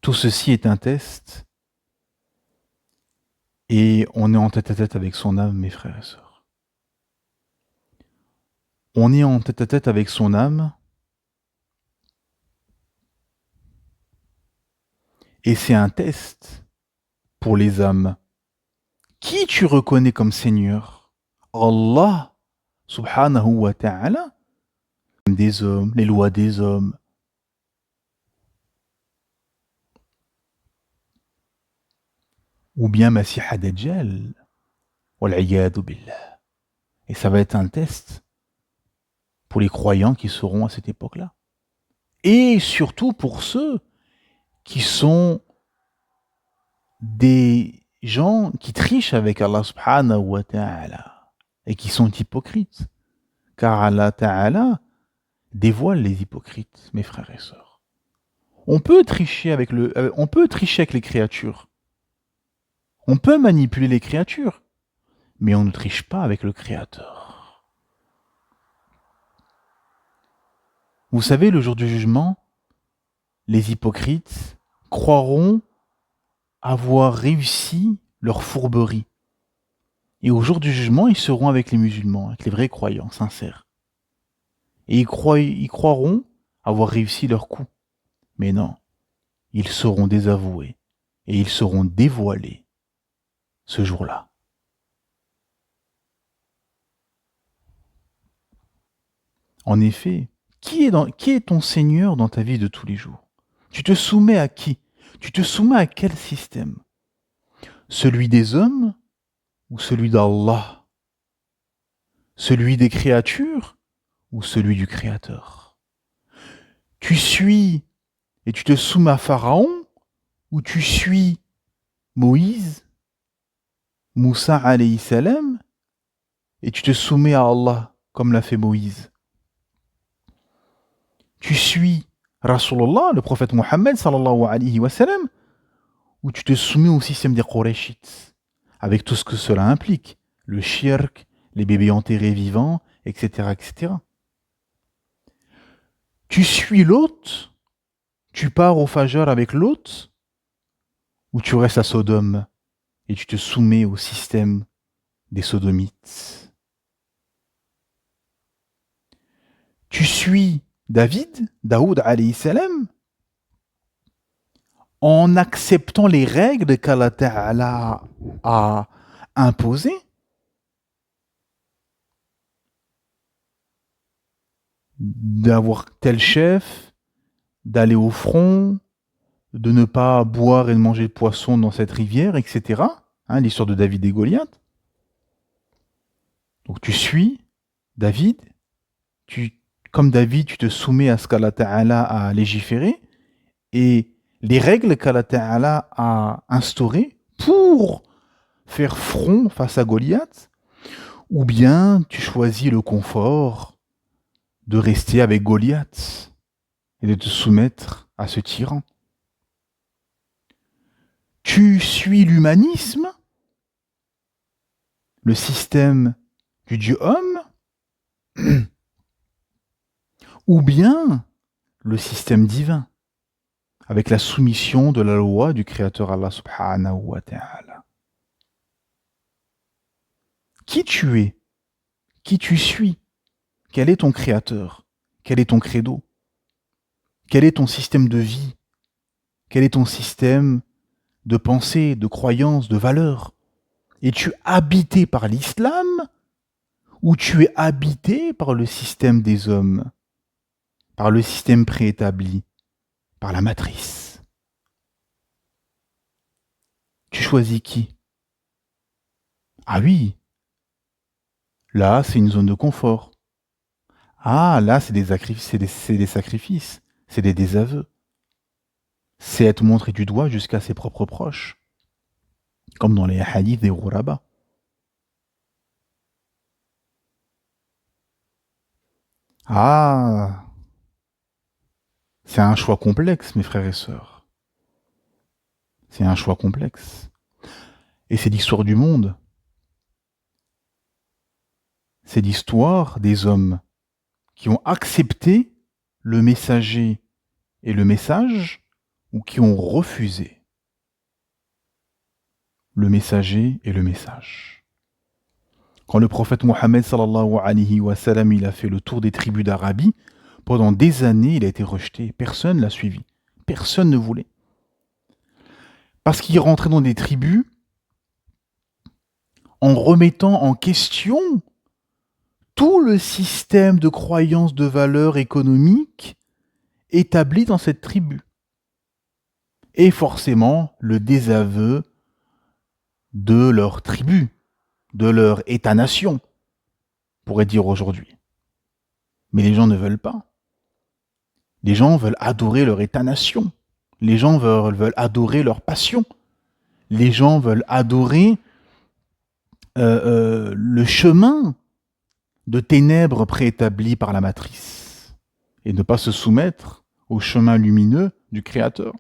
tout ceci est un test et on est en tête-à-tête avec son âme, mes frères et sœurs. On est en tête-à-tête avec son âme et c'est un test pour les âmes. Qui tu reconnais comme Seigneur? Allah subhanahu wa ta'ala, des hommes, les lois des hommes. Ou bien Masih ad-Dajjal. Wal'iyadu billah. Et ça va être un test pour les croyants qui seront à cette époque-là. Et surtout pour ceux qui sont des gens qui trichent avec Allah subhanahu wa ta'ala et qui sont hypocrites. Car Allah ta'ala dévoile les hypocrites, mes frères et sœurs. On peut tricher avec les créatures. On peut manipuler les créatures, mais on ne triche pas avec le Créateur. Vous savez, le jour du jugement, les hypocrites croiront avoir réussi leur fourberie. Et au jour du jugement, ils seront avec les musulmans, avec les vrais croyants, sincères. Et ils croiront avoir réussi leur coup. Mais non, ils seront désavoués et ils seront dévoilés ce jour-là. En effet, qui est ton Seigneur dans ta vie de tous les jours? Tu te soumets à qui? Tu te soumets à quel système? Celui des hommes ou celui d'Allah? Celui des créatures ou celui du Créateur? Tu suis et tu te soumets à Pharaon ou tu suis Moïse, Moussa alayhi salam, et tu te soumets à Allah comme l'a fait Moïse? Tu suis Rasulullah, le prophète Mohammed sallallahu alayhi wa sallam, ou tu te soumets au système des Qurayshites, avec tout ce que cela implique, le shirk, les bébés enterrés vivants, etc., etc. Tu suis l'autre, tu pars au Fajr avec l'autre, ou tu restes à Sodome et tu te soumets au système des Sodomites. Tu suis Daoud alayhi salam, en acceptant les règles qu'Allah Ta'ala a imposées, d'avoir tel chef, d'aller au front, de ne pas boire et de manger de poisson dans cette rivière, etc. Hein, l'histoire de David et Goliath. Donc tu suis David, comme David, tu te soumets à ce qu'Allah Ta'ala a légiféré et les règles qu'Allah Ta'ala a instaurées pour faire front face à Goliath, ou bien tu choisis le confort de rester avec Goliath et de te soumettre à ce tyran. Tu suis l'humanisme, le système du Dieu homme, ou bien le système divin, avec la soumission de la loi du Créateur Allah subhanahu wa ta'ala. Qui tu es? Qui tu suis? Quel est ton Créateur? Quel est ton credo? Quel est ton système de vie? Quel est ton système de pensée, de croyance, de valeurs? Es-tu habité par l'islam ou tu es habité par le système des hommes, par le système préétabli, par la matrice? Tu choisis qui? Ah oui, là c'est une zone de confort. Ah là c'est des sacrifices, c'est des désaveux. C'est être montré du doigt jusqu'à ses propres proches, comme dans les hadiths des Ghuraba. Ah, c'est un choix complexe, mes frères et sœurs. C'est un choix complexe. Et c'est l'histoire du monde. C'est l'histoire des hommes qui ont accepté le messager et le message, ou qui ont refusé le messager et le message. Quand le prophète Mohammed sallallahu alayhi wa sallam, il a fait le tour des tribus d'Arabie, pendant des années, il a été rejeté. Personne ne l'a suivi. Personne ne voulait. Parce qu'il rentrait dans des tribus en remettant en question tout le système de croyances, de valeurs économiques établi dans cette tribu. Et forcément, le désaveu de leur tribu, de leur État-nation, on pourrait dire aujourd'hui. Mais les gens ne veulent pas. Les gens veulent adorer leur État-nation. Les gens veulent adorer leur passion. Les gens veulent adorer le chemin de ténèbres préétabli par la matrice et ne pas se soumettre au chemin lumineux du Créateur.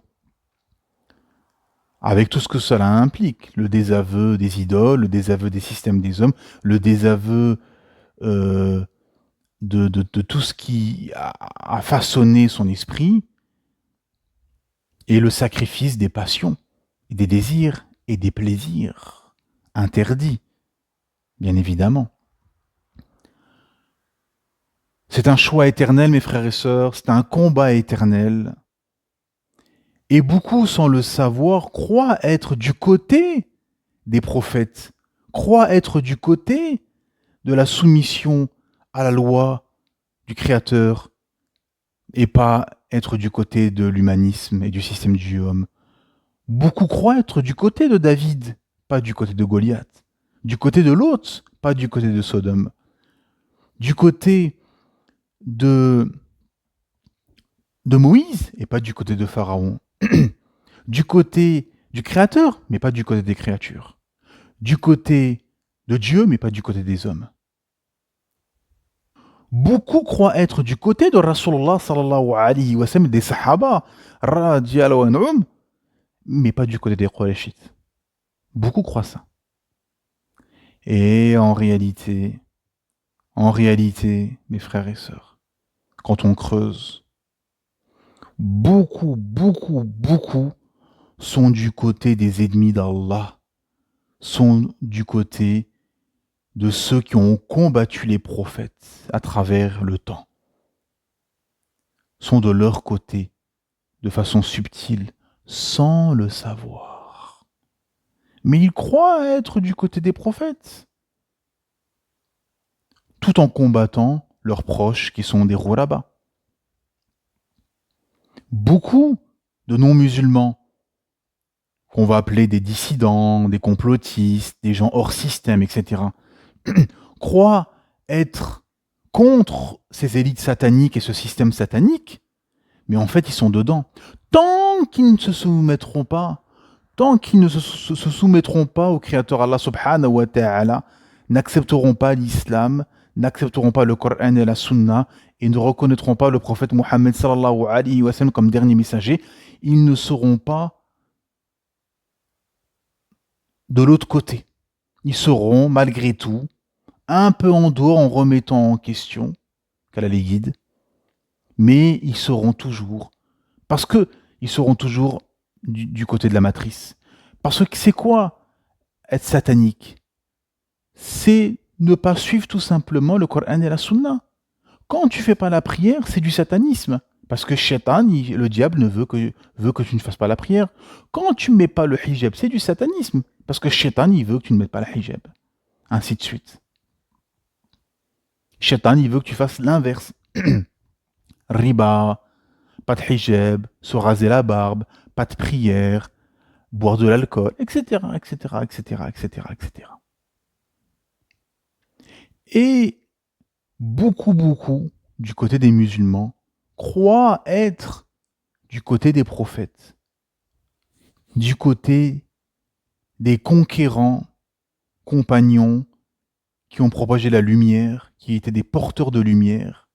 Avec tout ce que cela implique, le désaveu des idoles, le désaveu des systèmes des hommes, le désaveu de tout ce qui a façonné son esprit, et le sacrifice des passions, et des désirs et des plaisirs interdits, bien évidemment. C'est un choix éternel, mes frères et sœurs, c'est un combat éternel. Et beaucoup, sans le savoir, croient être du côté des prophètes, croient être du côté de la soumission à la loi du Créateur, et pas être du côté de l'humanisme et du système du homme. Beaucoup croient être du côté de David, pas du côté de Goliath, du côté de Lot, pas du côté de Sodome, du côté de Moïse, et pas du côté de Pharaon, du côté du Créateur, mais pas du côté des créatures, du côté de Dieu, mais pas du côté des hommes. Beaucoup croient être du côté de Rasulullah sallallahu alayhi wa sallam, des Sahaba, radiyallahu anhum, mais pas du côté des Qurayshites. Beaucoup croient ça. Et en réalité, mes frères et sœurs, quand on creuse, beaucoup sont du côté des ennemis d'Allah, sont du côté de ceux qui ont combattu les prophètes à travers le temps, sont de leur côté de façon subtile, sans le savoir. Mais ils croient être du côté des prophètes, tout en combattant leurs proches qui sont des ghuraba. Beaucoup de non-musulmans, qu'on va appeler des dissidents, des complotistes, des gens hors système, etc., croient être contre ces élites sataniques et ce système satanique, mais en fait ils sont dedans. Tant qu'ils ne se soumettront pas, tant qu'ils ne se soumettront pas au Créateur Allah subhanahu wa ta'ala, n'accepteront pas l'islam, n'accepteront pas le Coran et la Sunna, et ne reconnaîtront pas le prophète Mohammed sallallahu alayhi wa sallam comme dernier messager, ils ne seront pas de l'autre côté. Ils seront, malgré tout, un peu en dehors en remettant en question qu'Allah les guide, mais ils seront toujours, parce que ils seront toujours du côté de la matrice. Parce que c'est quoi être satanique? C'est ne pas suivre tout simplement le Coran et la Sunna. Quand tu fais pas la prière, c'est du satanisme. Parce que Shaitan, le diable, veut que tu ne fasses pas la prière. Quand tu ne mets pas le hijab, c'est du satanisme. Parce que Shaitan, il veut que tu ne mettes pas le hijab. Ainsi de suite. Shaitan, il veut que tu fasses l'inverse. Riba, pas de hijab, se raser la barbe, pas de prière, boire de l'alcool, etc., etc., etc., etc., etc. Et beaucoup du côté des musulmans croient être du côté des prophètes, du côté des conquérants, compagnons qui ont propagé la lumière, qui étaient des porteurs de lumière,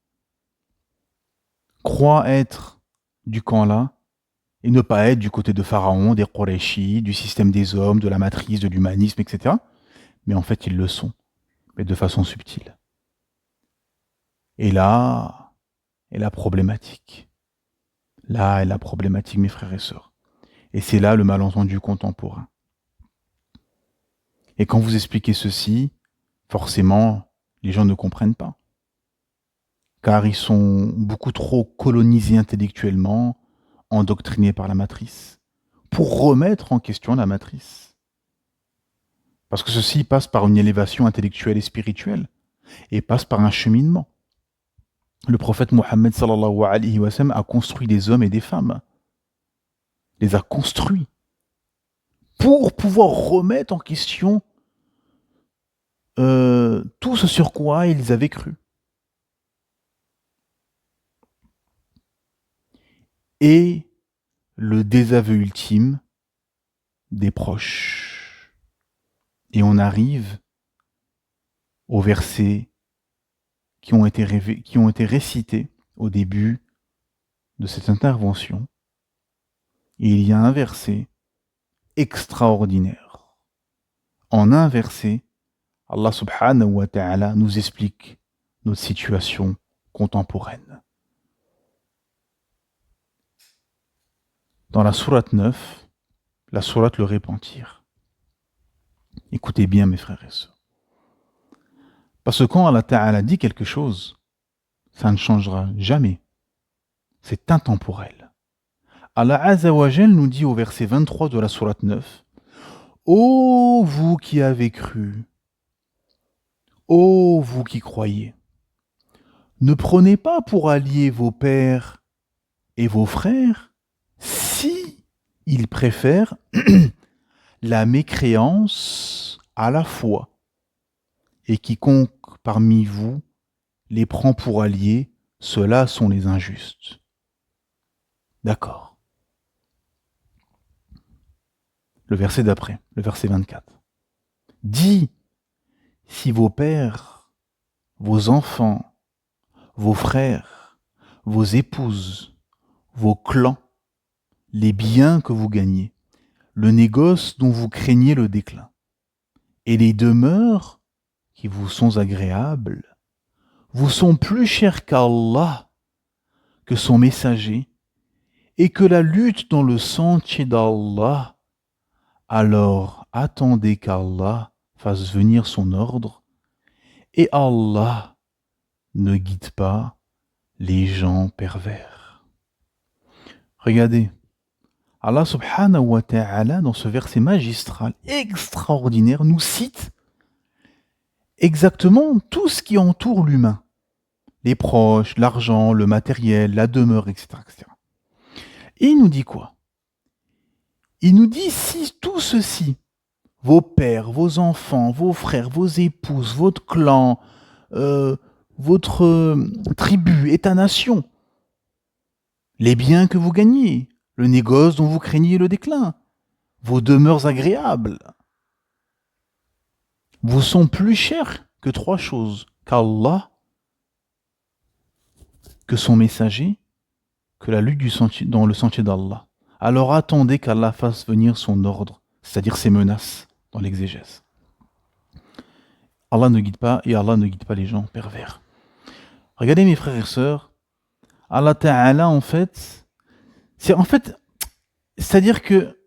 croient être du camp là et ne pas être du côté de Pharaon, des Qurayshi, du système des hommes, de la matrice, de l'humanisme, etc. Mais en fait, ils le sont, mais de façon subtile. Et là est la problématique. Là est la problématique, mes frères et sœurs. Et c'est là le malentendu contemporain. Et quand vous expliquez ceci, forcément, les gens ne comprennent pas. Car ils sont beaucoup trop colonisés intellectuellement, endoctrinés par la matrice, pour remettre en question la matrice. Parce que ceci passe par une élévation intellectuelle et spirituelle, et passe par un cheminement. Le prophète Mohammed sallallahu alayhi wa sallam a construit des hommes et des femmes. Les a construits pour pouvoir remettre en question tout ce sur quoi ils avaient cru. Et le désaveu ultime des proches. Et on arrive aux versets qui ont été récités au début de cette intervention. Et il y a un verset extraordinaire. En un verset, Allah subhanahu wa ta'ala nous explique notre situation contemporaine. Dans la sourate 9, la sourate le repentir. Écoutez bien mes frères et sœurs. Parce que quand Allah ta'ala dit quelque chose, ça ne changera jamais. C'est intemporel. Allah Azza wa Jal nous dit au verset 23 de la sourate 9, ô vous qui avez cru, ô vous qui croyez, ne prenez pas pour alliés vos pères et vos frères si ils préfèrent la mécréance à la foi, et quiconque parmi vous les prend pour alliés, ceux-là sont les injustes. D'accord. Le verset d'après, le verset 24. Dis, si vos pères, vos enfants, vos frères, vos épouses, vos clans, les biens que vous gagnez, le négoce dont vous craignez le déclin, et les demeures qui vous sont agréables, vous sont plus chers qu'Allah, que son messager, et que la lutte dans le sentier d'Allah, alors attendez qu'Allah fasse venir son ordre, et Allah ne guide pas les gens pervers. Regardez, Allah subhanahu wa ta'ala, dans ce verset magistral extraordinaire, nous cite exactement tout ce qui entoure l'humain. Les proches, l'argent, le matériel, la demeure, etc., etc. Et il nous dit quoi? Il nous dit, si tout ceci, vos pères, vos enfants, vos frères, vos épouses, votre clan, votre tribu, état-nation, les biens que vous gagnez, le négoce dont vous craignez le déclin, vos demeures agréables, vous sont plus chers que trois choses, qu'Allah, que son messager, que la lutte dans le sentier d'Allah. Alors attendez qu'Allah fasse venir son ordre, c'est-à-dire ses menaces dans l'exégèse. Allah ne guide pas et Allah ne guide pas les gens pervers. Regardez mes frères et sœurs, Allah Ta'ala c'est-à-dire que,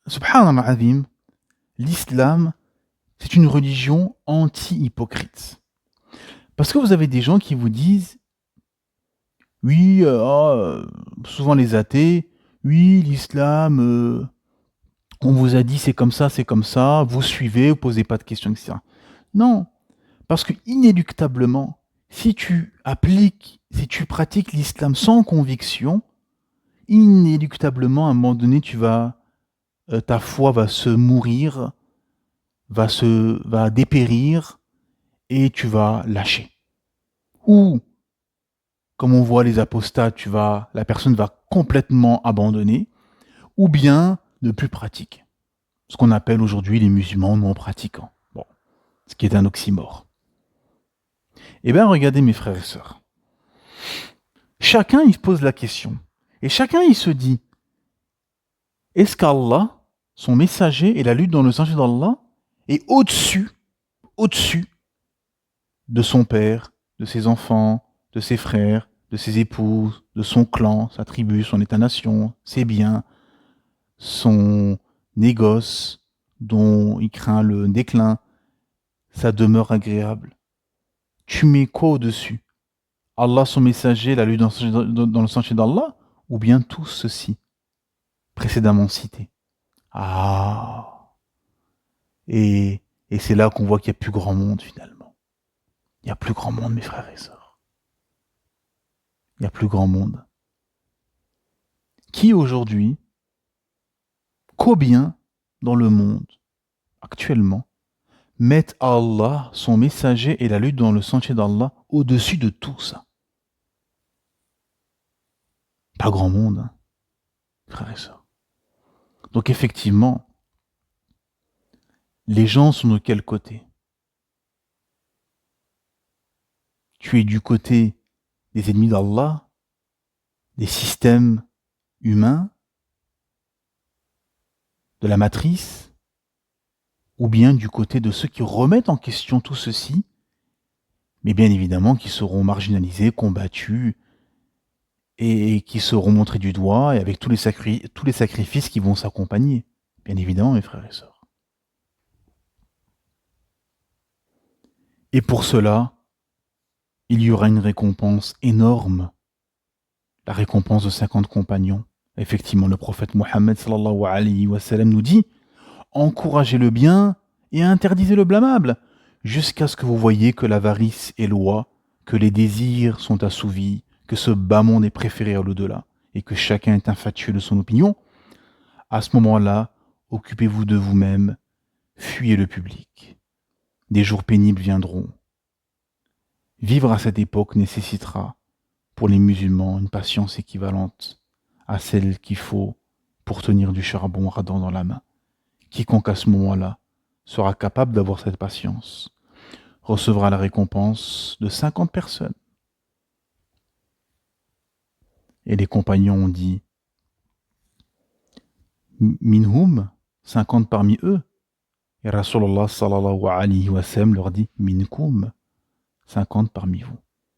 subhanallah azim, l'islam, c'est une religion anti-hypocrite. Parce que vous avez des gens qui vous disent, oui, souvent les athées, oui, l'islam, on vous a dit c'est comme ça, vous suivez, vous posez pas de questions, etc. Non, parce que inéluctablement, si tu pratiques l'islam sans conviction, inéluctablement, à un moment donné, ta foi va se mourir, va dépérir, et tu vas lâcher. Ou, comme on voit les apostats, la personne va complètement abandonner, ou bien ne plus pratiquer. Ce qu'on appelle aujourd'hui les musulmans non pratiquants. Bon, ce qui est un oxymore. Eh bien, regardez mes frères et sœurs. Chacun, il se pose la question. Et chacun, il se dit, est-ce qu'Allah, son messager et la lutte dans le sentier d'Allah est au-dessus de son père, de ses enfants, de ses frères, de ses épouses, de son clan, sa tribu, son état-nation, ses biens, son négoce dont il craint le déclin, sa demeure agréable. Tu mets quoi au-dessus? Allah, son messager, la lutte dans le sentier d'Allah, ou bien tout ceci précédemment cité? Ah, et c'est là qu'on voit qu'il n'y a plus grand monde finalement. Il n'y a plus grand monde, mes frères et sœurs. Il n'y a plus grand monde. Qui aujourd'hui, combien dans le monde actuellement mettent Allah, son messager et la lutte dans le sentier d'Allah au-dessus de tout ça? Pas grand monde, hein, frères et sœurs. Donc effectivement, Les gens sont de quel côté? Tu es du côté des ennemis d'Allah, des systèmes humains, de la matrice, ou bien du côté de ceux qui remettent en question tout ceci, mais bien évidemment qui seront marginalisés, combattus, et qui seront montrés du doigt, et avec tous les sacrifices qui vont s'accompagner, bien évidemment, mes frères et sœurs. Et pour cela, il y aura une récompense énorme, la récompense de 50 compagnons. Effectivement, le prophète Mohammed sallallahu alayhi wa sallam nous dit « Encouragez le bien et interdisez le blâmable, jusqu'à ce que vous voyiez que l'avarice est loi, que les désirs sont assouvis, que ce bas monde est préféré à l'au-delà, et que chacun est infatué de son opinion. À ce moment-là, occupez-vous de vous-même, fuyez le public. Des jours pénibles viendront. Vivre à cette époque nécessitera, pour les musulmans, une patience équivalente à celle qu'il faut pour tenir du charbon ardent dans la main. Quiconque à ce moment-là sera capable d'avoir cette patience recevra la récompense de 50 personnes. Et les compagnons ont dit Minhum, 50 parmi eux. Et Rasulullah sallallahu alayhi wa sallam leur dit Minkum, 50 parmi vous.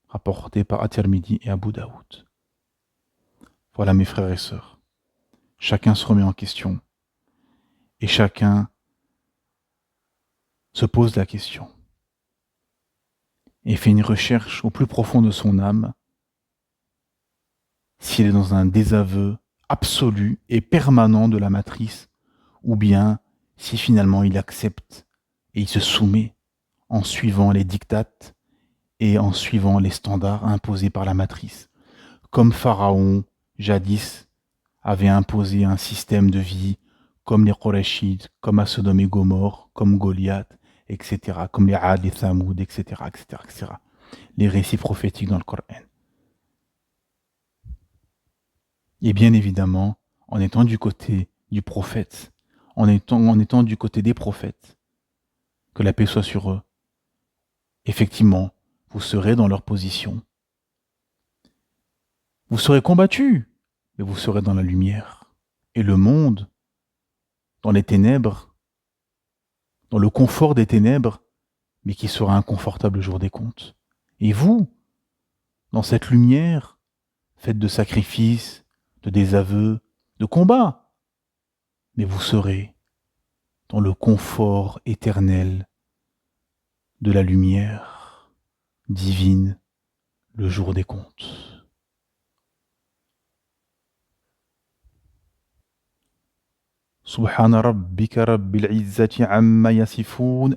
Rapporté par At-Tirmidhi et Abu Daoud. Voilà mes frères et sœurs. Chacun se remet en question. Et chacun se pose la question. Et fait une recherche au plus profond de son âme s'il est dans un désaveu absolu et permanent de la matrice, ou bien si finalement il accepte et il se soumet en suivant les dictates et en suivant les standards imposés par la matrice, comme Pharaon, jadis, avait imposé un système de vie comme les Qurayshides, comme à Sodome et Gomorrhe, comme Goliath, etc., comme les Ad, les Thamoud, etc., etc., etc. Les récits prophétiques dans le Coran. Et bien évidemment, en étant du côté du prophète, en étant du côté des prophètes, que la paix soit sur eux, effectivement, vous serez dans leur position. Vous serez combattus, mais vous serez dans la lumière. Et le monde, dans les ténèbres, dans le confort des ténèbres, mais qui sera inconfortable le jour des comptes. Et vous, dans cette lumière, faite de sacrifices, de désaveux, de combats, mais vous serez dans le confort éternel de la lumière divine le jour des comptes. سبحان ربك رب العزة عما يصفون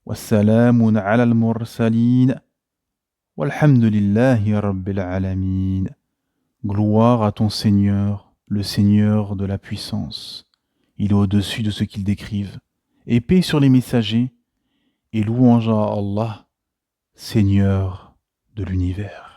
والسلام على المرسلين والحمد لله رب العالمين. Gloire à ton Seigneur, le Seigneur de la puissance. Il est au-dessus de ce qu'ils décrivent. Et paix sur les messagers, et louange à Allah, Seigneur de l'univers.